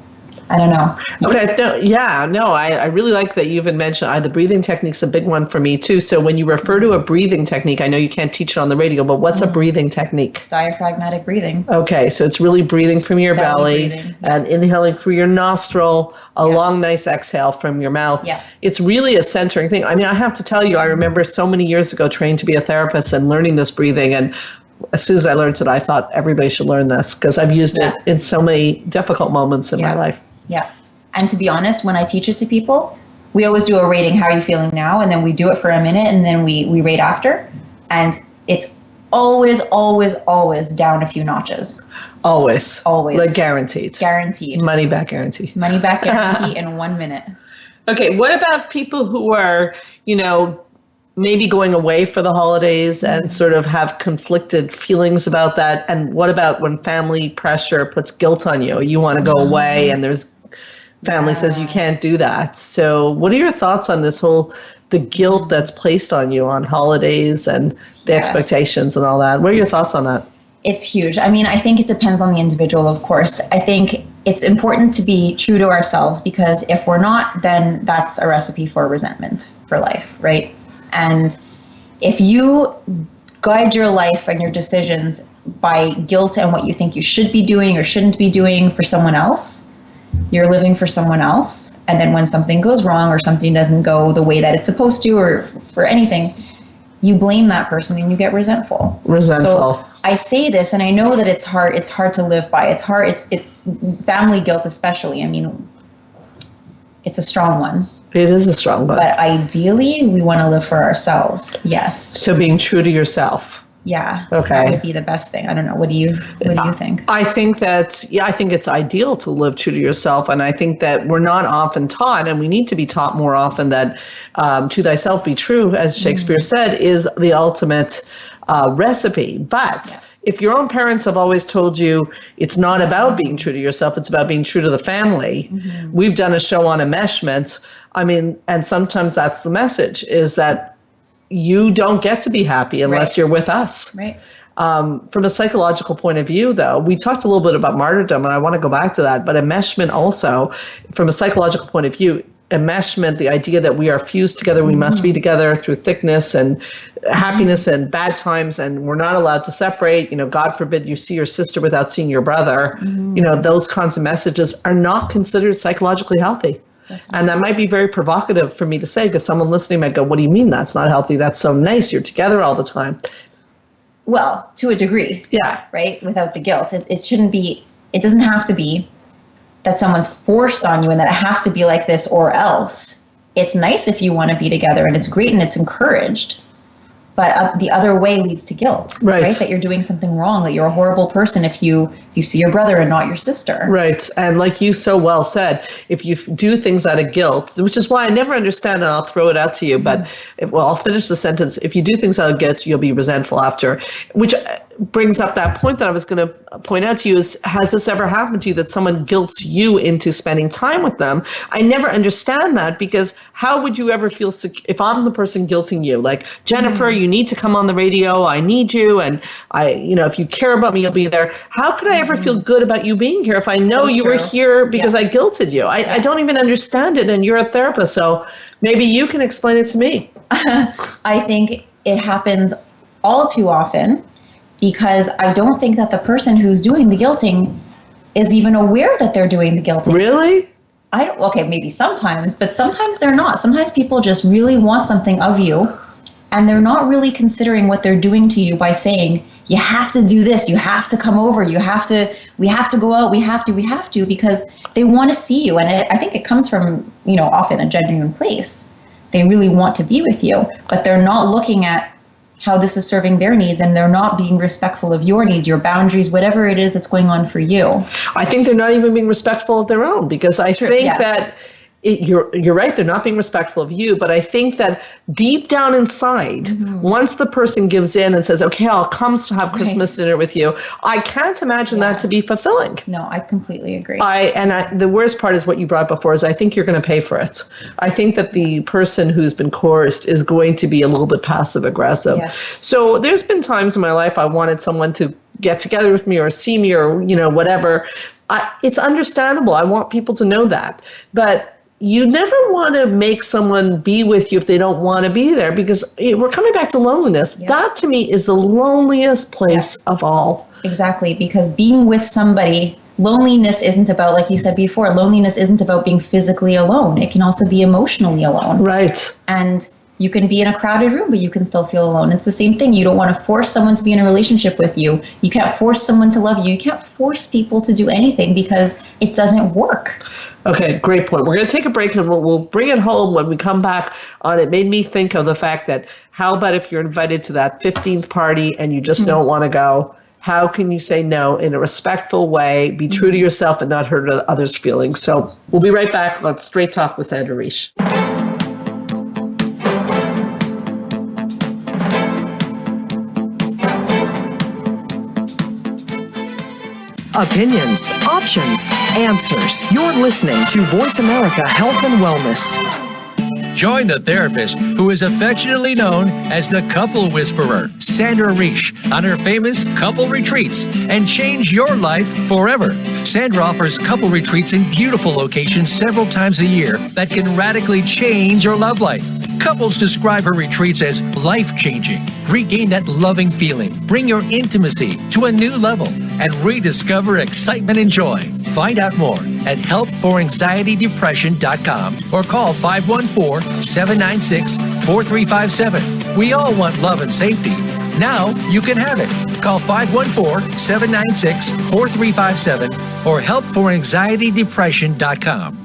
I don't know. Okay. I really like that you even mentioned the breathing technique's a big one for me too. So when you refer to a breathing technique, I know you can't teach it on the radio, but what's a breathing technique? Diaphragmatic breathing. Okay, so it's really breathing from your belly breathing, and inhaling through your nostril, a long, nice exhale from your mouth. Yeah. It's really a centering thing. I mean, I have to tell you, I remember so many years ago trained to be a therapist and learning this breathing, and as soon as I learned it, I thought everybody should learn this because I've used it in so many difficult moments in my life. Yeah. And to be honest, when I teach it to people, we always do a rating. How are you feeling now? And then we do it for a minute and then we rate after. And it's always, always, always down a few notches. Always. Always. Like guaranteed. Guaranteed. Money back guarantee. Money back guarantee in 1 minute. Okay. What about people who are, you know, maybe going away for the holidays and sort of have conflicted feelings about that? And what about when family pressure puts guilt on you? You want to go away and there's family says you can't do that. So what are your thoughts on the guilt that's placed on you on holidays and the expectations and all that? What are your thoughts on that? It's huge. I mean, I think it depends on the individual, of course. I think it's important to be true to ourselves because if we're not, then that's a recipe for resentment for life, right? And if you guide your life and your decisions by guilt and what you think you should be doing or shouldn't be doing for someone else, you're living for someone else. And then when something goes wrong or something doesn't go the way that it's supposed to, or for anything, you blame that person and you get resentful. So I say this, and I know that it's hard to live by. It's hard. It's family guilt, especially. I mean, it's a strong one. It is a strong one. But ideally, we want to live for ourselves. Yes. So being true to yourself. Yeah. Okay. That would be the best thing. I don't know. What do you think? I think that, I think it's ideal to live true to yourself. And I think that we're not often taught, and we need to be taught more often, that to thyself be true, as Shakespeare said, is the ultimate recipe. But if your own parents have always told you it's not about being true to yourself, it's about being true to the family. We've done a show on enmeshment. I mean, and sometimes that's the message, is that you don't get to be happy unless you're with us. Right. From a psychological point of view, though, we talked a little bit about martyrdom, and I want to go back to that. But enmeshment also, from a psychological point of view, enmeshment, the idea that we are fused together, we must be together through thickness and happiness and bad times, and we're not allowed to separate. God forbid you see your sister without seeing your brother. Those kinds of messages are not considered psychologically healthy. And that might be very provocative for me to say, because someone listening might go, what do you mean that's not healthy? That's so nice. You're together all the time. Well, to a degree. Yeah. Right? Without the guilt. It shouldn't be, it doesn't have to be that someone's forced on you and that it has to be like this or else. It's nice if you want to be together, and it's great and it's encouraged. But the other way leads to guilt, right? That you're doing something wrong, that you're a horrible person if you see your brother and not your sister. Right. And like you so well said, if you do things out of guilt, which is why I never understand, and I'll throw it out to you, but I'll finish the sentence. If you do things out of guilt, you'll be resentful after, which brings up that point that I was going to point out to you is, has this ever happened to you that someone guilts you into spending time with them? I never understand that, because how would you ever feel if I'm the person guilting you, like, Jennifer, you need to come on the radio, I need you, and if you care about me, you'll be there. How could I ever feel good about you being here if I know you were here because I guilted you? I don't even understand it, and you're a therapist, so maybe you can explain it to me. I think it happens all too often, because I don't think that the person who's doing the guilting is even aware that they're doing the guilting. Really? Okay, maybe sometimes, but sometimes they're not. Sometimes people just really want something of you, and they're not really considering what they're doing to you by saying, you have to do this, you have to come over, we have to go out, we have to, because they want to see you. And I think it comes from, often a genuine place. They really want to be with you, but they're not looking at how this is serving their needs, and they're not being respectful of your needs, your boundaries, whatever it is that's going on for you. I think they're not even being respectful of their own, because I think that you're right, they're not being respectful of you, but I think that deep down inside, once the person gives in and says, okay, I'll come to have Christmas dinner with you, I can't imagine that to be fulfilling. No, I completely agree. The worst part is what you brought before, is I think you're going to pay for it. I think that the person who's been coerced is going to be a little bit passive aggressive. Yes. So there's been times in my life I wanted someone to get together with me or see me or, whatever. It's understandable. I want people to know that. But you never want to make someone be with you if they don't want to be there, because we're coming back to loneliness. Yeah. That to me is the loneliest place of all. Exactly, because being with somebody, loneliness isn't about, like you said before, loneliness isn't about being physically alone. It can also be emotionally alone. Right. And you can be in a crowded room, but you can still feel alone. It's the same thing. You don't want to force someone to be in a relationship with you. You can't force someone to love you. You can't force people to do anything, because it doesn't work. Okay, great point. We're going to take a break, and we'll bring it home when we come back on. It made me think of the fact that, how about if you're invited to that 15th party and you just don't want to go? How can you say no in a respectful way, be true to yourself, and not hurt others' feelings? So we'll be right back on Straight Talk with Sandra Reish. Opinions, options, answers. You're listening to Voice America Health and Wellness. Join the therapist who is affectionately known as the Couple Whisperer, Sandra Reish, on her famous couple retreats, and change your life forever. Sandra offers couple retreats in beautiful locations several times a year that can radically change your love life. Couples describe her retreats as life-changing. Regain that loving feeling, bring your intimacy to a new level, and rediscover excitement and joy. Find out more at helpforanxietydepression.com or call 514-796-4357. We all want love and safety. Now you can have it. Call 514-796-4357 or helpforanxietydepression.com.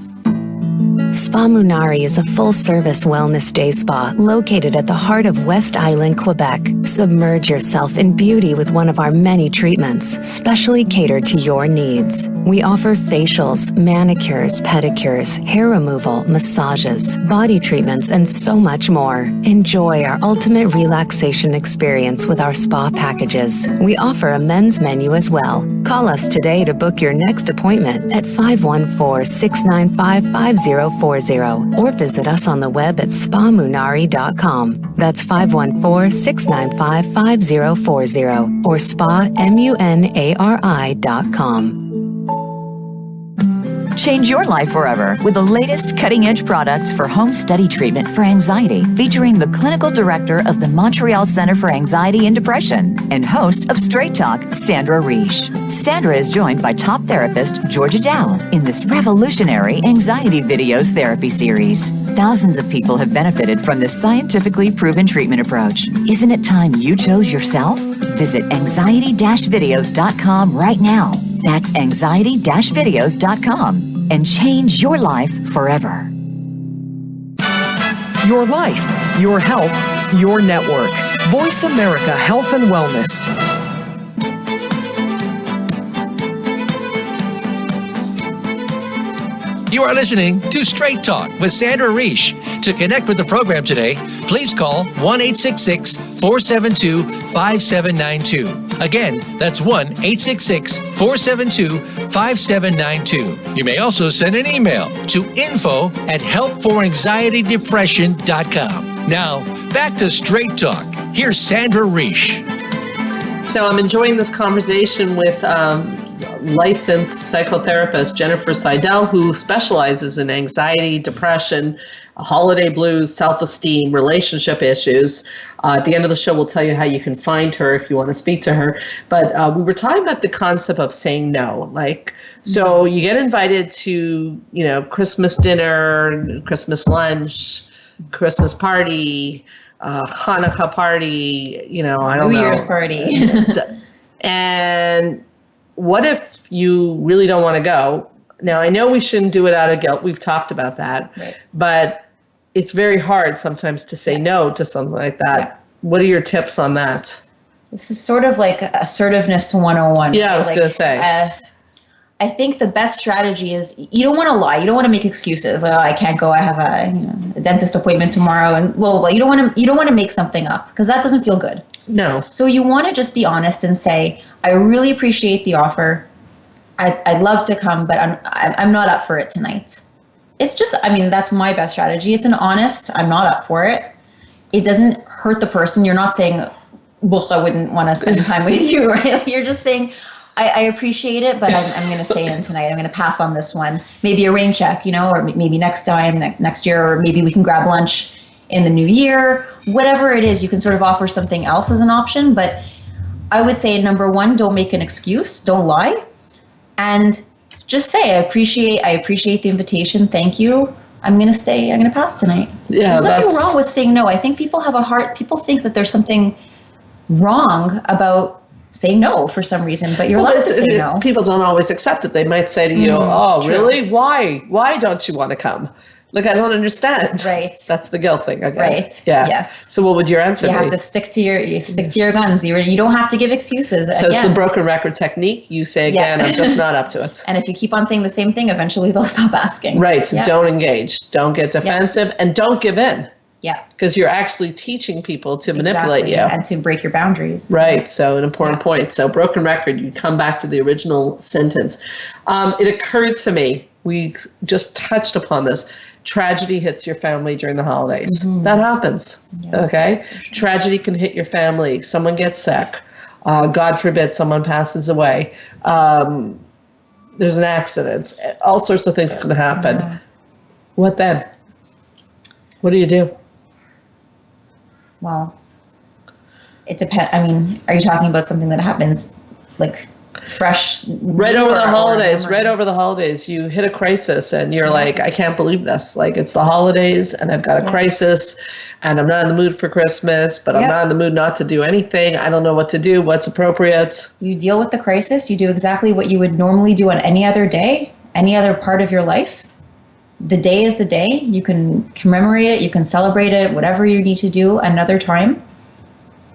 Spa Munari is a full-service wellness day spa located at the heart of West Island, Quebec. Submerge yourself in beauty with one of our many treatments, specially catered to your needs. We offer facials, manicures, pedicures, hair removal, massages, body treatments, and so much more. Enjoy our ultimate relaxation experience with our spa packages. We offer a men's menu as well. Call us today to book your next appointment at 514-695-5040 or visit us on the web at spamunari.com. That's 514-695-5040 or spamunari.com. Change your life forever with the latest cutting-edge products for home study treatment for anxiety, featuring the clinical director of the Montreal Center for Anxiety and Depression and host of Straight Talk, Sandra Reish. Sandra is joined by top therapist Georgia Dow in this revolutionary anxiety videos therapy series. Thousands of people have benefited from this scientifically proven treatment approach. Isn't it time you chose yourself? Visit anxiety-videos.com right now. That's anxiety-videos.com and change your life forever. Your life, your health, your network. Voice America Health and Wellness. You are listening to Straight Talk with Sandra Reish. To connect with the program today, please call 1-866-472-5792. Again, that's 1-866-472-5792. You may also send an email to info@helpforanxietydepression.com. Now, back to Straight Talk. Here's Sandra Reish. So I'm enjoying this conversation with licensed psychotherapist Jennifer Seidel, who specializes in anxiety, depression, holiday blues, self-esteem, relationship issues. At the end of the show, we'll tell you how you can find her if you want to speak to her. But we were talking about the concept of saying no. So you get invited to, Christmas dinner, Christmas lunch, Christmas party, Hanukkah party, I don't know. New Year's party. And what if you really don't want to go? Now, I know we shouldn't do it out of guilt. We've talked about that. Right. But it's very hard sometimes to say no to something like that. Yeah. What are your tips on that? This is sort of like assertiveness 101. Yeah, I was going to say. I think the best strategy is you don't want to lie. You don't want to make excuses. Like, oh, I can't go. I have a dentist appointment tomorrow, and you don't want to make something up because that doesn't feel good. No. So you want to just be honest and say, I really appreciate the offer. I'd love to come, but I'm not up for it tonight. It's just, that's my best strategy. It's an honest, I'm not up for it. It doesn't hurt the person. You're not saying, well, I wouldn't want to spend time with you, right? You're just saying, I appreciate it, but I'm going to stay in tonight. I'm going to pass on this one. Maybe a rain check, or maybe next time, next year, or maybe we can grab lunch in the new year. Whatever it is, you can sort of offer something else as an option. But I would say, number one, don't make an excuse. Don't lie. And just say, I appreciate the invitation. Thank you. I'm going to stay. I'm going to pass tonight. Yeah, there's nothing wrong with saying no. I think people think that there's something wrong about saying no for some reason, but you're allowed to say no. People don't always accept it. They might say to you, true. Really? Why? Why don't you want to come? Like, I don't understand. Right. That's the guilt thing again. Right. Yeah. Yes. So what would your answer be? You have to stick to your guns. You don't have to give excuses. So again. It's the broken record technique. You say again, I'm just not up to it. And if you keep on saying the same thing, eventually they'll stop asking. Right. So don't engage. Don't get defensive and don't give in. Yeah. Because you're actually teaching people to manipulate you. And to break your boundaries. Right. So an important point. So broken record, you come back to the original sentence. It occurred to me, we just touched upon this. Tragedy hits your family during the holidays. Mm-hmm. That happens. Yeah. Okay. Tragedy can hit your family. Someone gets sick. God forbid someone passes away. There's an accident. All sorts of things can happen. Yeah. What then? What do you do? Well, it depends. Are you talking about something that happens like fresh. Right over the holidays, memory. right over the holidays, you hit a crisis and you're like, I can't believe this. Like, it's the holidays and I've got a crisis and I'm not in the mood for Christmas, but I'm not in the mood not to do anything. I don't know what to do, what's appropriate. You deal with the crisis. You do exactly what you would normally do on any other day, any other part of your life. The day is the day. You can commemorate it. You can celebrate it, whatever you need to do another time.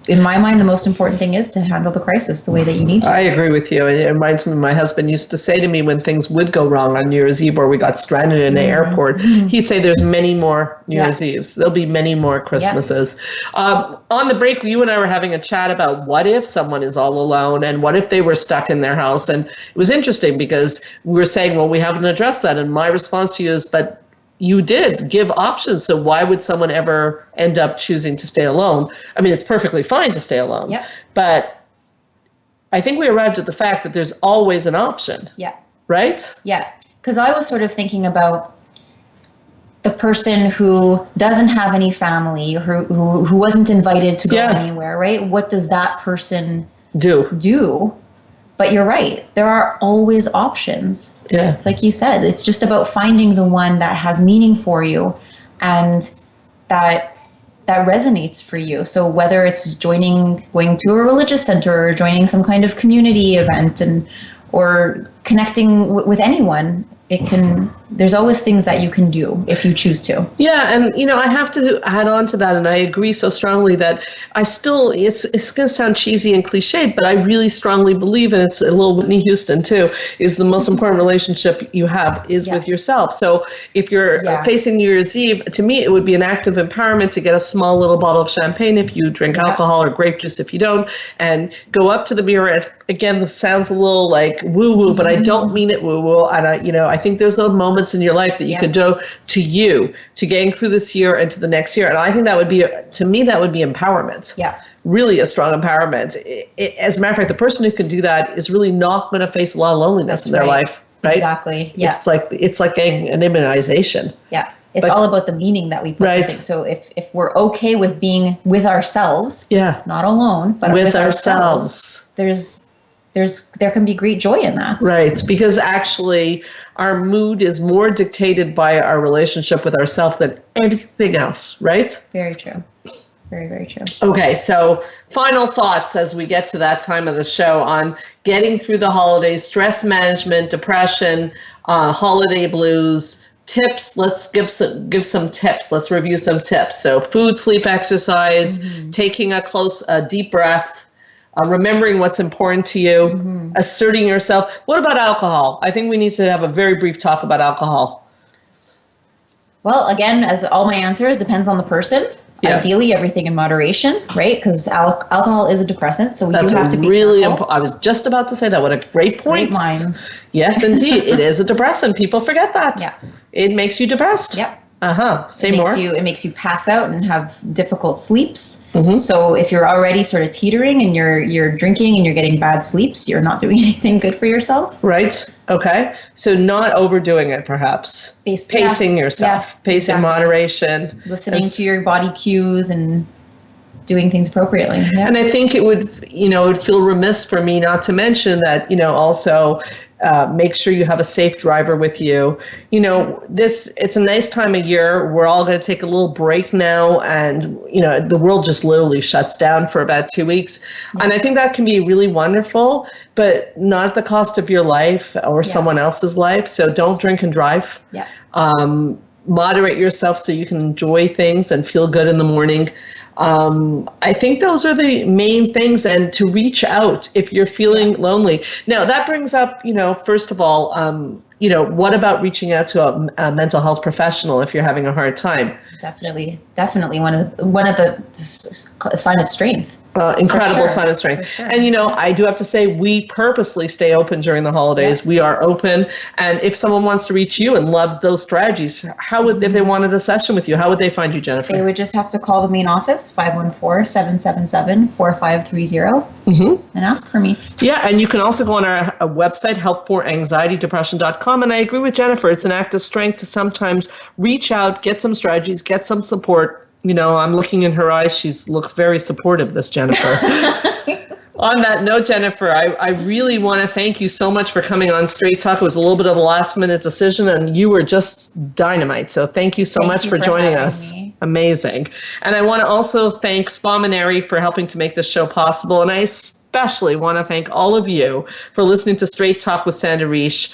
In my mind, the most important thing is to handle the crisis the way that you need to. I agree with you. It reminds me, my husband used to say to me when things would go wrong on New Year's Eve or we got stranded in an airport, he'd say there's many more New Year's Eves. There'll be many more Christmases. On the break, you and I were having a chat about what if someone is all alone and what if they were stuck in their house. And it was interesting because we were saying, well, we haven't addressed that. And my response to you is, but you did give options. So why would someone ever end up choosing to stay alone? I mean, it's perfectly fine to stay alone. Yeah. But I think we arrived at the fact that there's always an option. Yeah. Right? Yeah. Because I was sort of thinking about the person who doesn't have any family, who wasn't invited to go anywhere, right? What does that person do? But you're right. There are always options. Yeah. It's like you said, it's just about finding the one that has meaning for you and that resonates for you. So whether it's going to a religious center or joining some kind of community event or connecting with anyone, there's always things that you can do if you choose to. Yeah, and I have to add on to that, and I agree so strongly that it's going to sound cheesy and cliched, but I really strongly believe, and it's a little Whitney Houston too, is the most important relationship you have is with yourself. So if you're facing New Year's Eve, to me it would be an act of empowerment to get a small little bottle of champagne if you drink alcohol or grape juice if you don't, and go up to the mirror. And again, this sounds a little like woo-woo, but I don't mean it woo-woo, and I think there's those moments in your life that you could do to getting through this year and to the next year. And I think that would be, to me, that would be empowerment. Yeah. Really a strong empowerment. As a matter of fact, the person who can do that is really not going to face a lot of loneliness in their life. Right? Exactly. Yeah. It's like getting an immunization. Yeah. It's all about the meaning that we put to things. So if we're okay with being with ourselves, not alone, but with ourselves, there can be great joy in that. Right, because actually our mood is more dictated by our relationship with ourselves than anything else, right? Very true. Very, very true. Okay, so final thoughts as we get to that time of the show on getting through the holidays, stress management, depression, holiday blues, tips. Let's give some tips. Let's review some tips. So food, sleep, exercise, taking a deep breath, remembering what's important to you, asserting yourself. What about alcohol? I think we need to have a very brief talk about alcohol. Well, again, as all my answers, depends on the person. Yeah. Ideally, everything in moderation, right? Because alcohol is a depressant, so we do have to be really careful. I was just about to say that. What a great point. Great minds. Yes, indeed. It is a depressant. People forget that. Yeah. It makes you depressed. Yeah. Say more. It makes you pass out and have difficult sleeps. So if you're already sort of teetering and you're drinking and you're getting bad sleeps, you're not doing anything good for yourself. Right. Okay. So not overdoing it, perhaps. Pacing yourself. Yeah, pacing, moderation. Listening to your body cues and doing things appropriately. Yeah. And I think it would feel remiss for me not to mention that, also make sure you have a safe driver with you. It's a nice time of year. We're all going to take a little break now, and the world just literally shuts down for about 2 weeks. And I think that can be really wonderful, but not at the cost of your life or someone else's life. So don't drink and drive. Yeah. Moderate yourself so you can enjoy things and feel good in the morning. I think those are the main things, and to reach out if you're feeling lonely. Now that brings up, first of all, what about reaching out to a mental health professional if you're having a hard time? Definitely one of the sign of strength. Incredible sign of strength. Sure. And, I do have to say, we purposely stay open during the holidays. Yeah. We are open. And if someone wants to reach you and love those strategies, if they wanted a session with you, how would they find you, Jennifer? They would just have to call the main office, 514-777-4530, and ask for me. Yeah, and you can also go on our website, helpforanxietydepression.com. And I agree with Jennifer. It's an act of strength to sometimes reach out, get some strategies, get some support. I'm looking in her eyes. She looks very supportive, this Jennifer. On that note, Jennifer, I really want to thank you so much for coming on Straight Talk. It was a little bit of a last-minute decision, and you were just dynamite. So thank you so much for joining us. Me. Amazing. And I want to also thank Spa Munari for helping to make this show possible. And I especially want to thank all of you for listening to Straight Talk with Sandra Reish.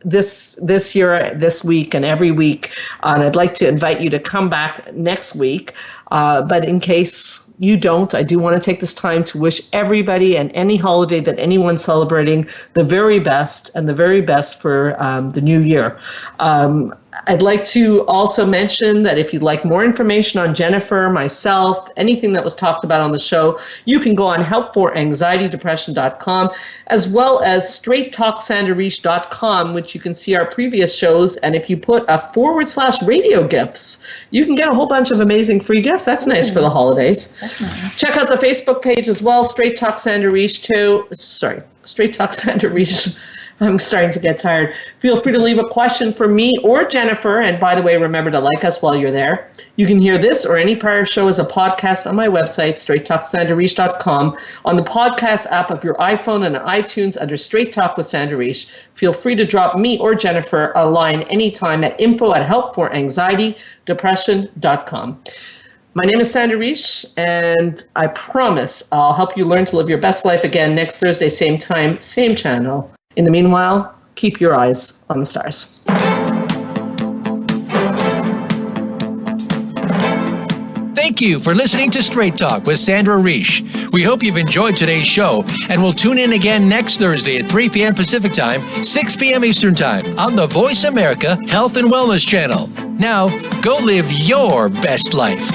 This year, this week, and every week. And I'd like to invite you to come back next week. But in case you don't, I do want to take this time to wish everybody and any holiday that anyone's celebrating the very best and the very best for the new year. I'd like to also mention that if you'd like more information on Jennifer, myself, anything that was talked about on the show, you can go on helpforanxietydepression.com, as well as straighttalksandrareish.com, which you can see our previous shows. And if you put a /radio gifts, you can get a whole bunch of amazing free gifts. That's nice for the holidays. Definitely. Check out the Facebook page as well, Straight Talk Sandra Reish too. Sorry, Straight Talk Sandra Reish. I'm starting to get tired. Feel free to leave a question for me or Jennifer. And by the way, remember to like us while you're there. You can hear this or any prior show as a podcast on my website, straighttalksandrareish.com, on the podcast app of your iPhone and iTunes under Straight Talk with Sandra Reish. Feel free to drop me or Jennifer a line anytime at info@helpforanxietydepression.com. My name is Sandra Reish, and I promise I'll help you learn to live your best life again next Thursday, same time, same channel. In the meanwhile, keep your eyes on the stars. Thank you for listening to Straight Talk with Sandra Reish. We hope you've enjoyed today's show, and we'll tune in again next Thursday at 3 p.m. Pacific Time, 6 p.m. Eastern Time on the Voice America Health and Wellness Channel. Now, go live your best life.